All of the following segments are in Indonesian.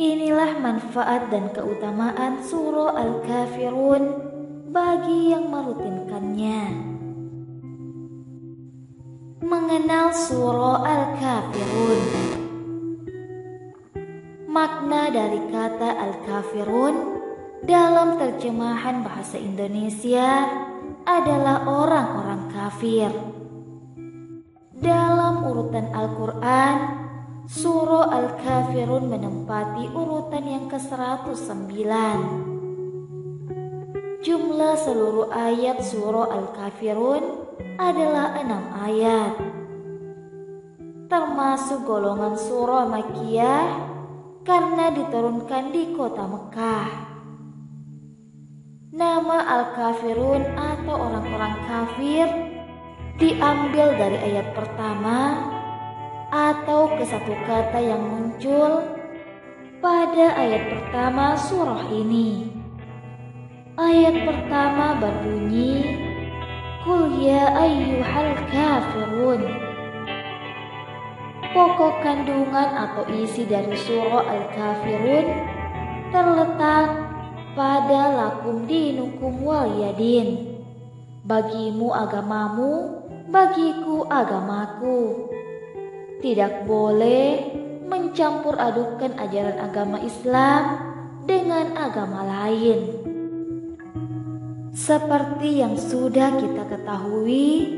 Inilah manfaat dan keutamaan surah Al-Kafirun bagi yang merutinkannya. Mengenal surah Al-Kafirun. Makna dari kata Al-Kafirun dalam terjemahan bahasa Indonesia adalah orang-orang kafir. Dalam urutan Al-Quran, surah Al-Kafirun menempati urutan yang ke-109. Jumlah seluruh ayat surah Al-Kafirun adalah 6 ayat. Termasuk golongan surah Makkiyah karena diturunkan di kota Mekah. Nama Al-Kafirun atau orang-orang kafir diambil dari ayat pertama atau ke satu kata yang muncul pada ayat pertama surah ini. Ayat pertama berbunyi, Qul ya ayyuhal kafirun. Pokok kandungan atau isi dari surah Al-Kafirun terletak pada lakum dinukum waliyadin. Bagimu agamamu, bagiku agamaku. Tidak boleh mencampur adukan ajaran agama Islam dengan agama lain. Seperti yang sudah kita ketahui,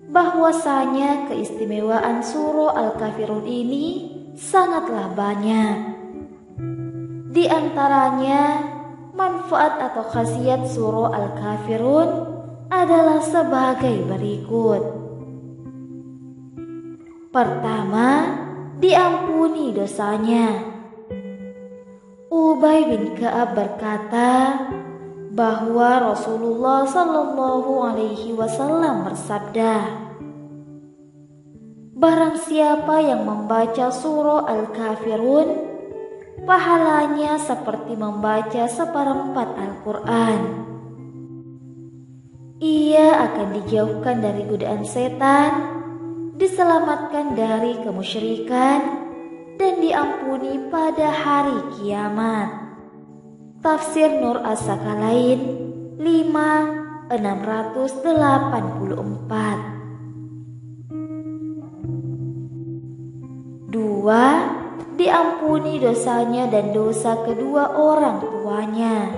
bahwasanya keistimewaan surah Al-Kafirun ini sangatlah banyak. Di antaranya, manfaat atau khasiat surah Al-Kafirun adalah sebagai berikut. Pertama, diampuni dosanya. Ubay bin Ka'ab berkata bahwa Rasulullah Shallallahu Alaihi Wasallam bersabda, barang siapa yang membaca surah Al-Kafirun, pahalanya seperti membaca seperempat Al-Quran. Ia akan dijauhkan dari godaan setan, diselamatkan dari kemusyrikan, dan diampuni pada hari kiamat. Tafsir Nur As-Sakalain 5/684. 2. Diampuni dosanya dan dosa kedua orang tuanya.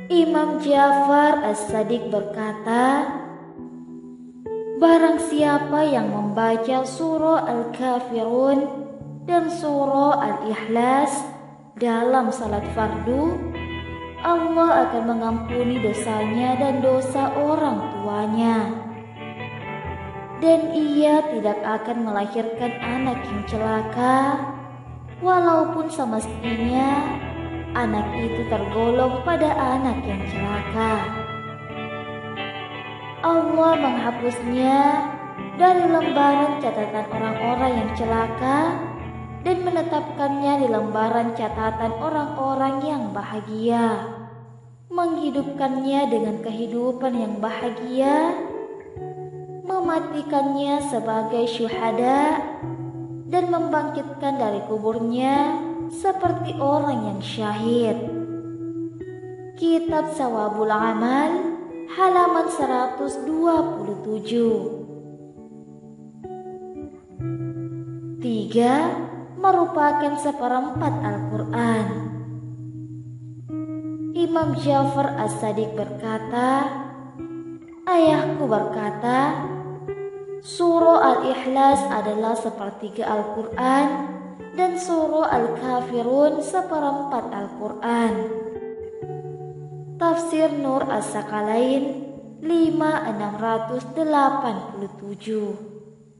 Imam Ja'far As-Sadiq berkata, barang siapa yang membaca surah Al-Kafirun dan surah Al-Ikhlas dalam salat fardu, Allah akan mengampuni dosanya dan dosa orang tuanya. Dan ia tidak akan melahirkan anak yang celaka, walaupun semestinya anak itu tergolong pada anak yang celaka. Allah menghapusnya dari lembaran catatan orang-orang yang celaka dan menetapkannya di lembaran catatan orang-orang yang bahagia, menghidupkannya dengan kehidupan yang bahagia, mematikannya sebagai syuhada, dan membangkitkan dari kuburnya seperti orang yang syahid. Kitab Sawabul Amal halaman 127. 3. Merupakan seperempat Al-Quran. Imam Ja'far As-Sadiq berkata, ayahku berkata, surah Al-Ikhlas adalah sepertiga Al-Quran dan surah Al-Kafirun seperempat Al-Quran. Tafsir Nur As-Sakalain 5/687.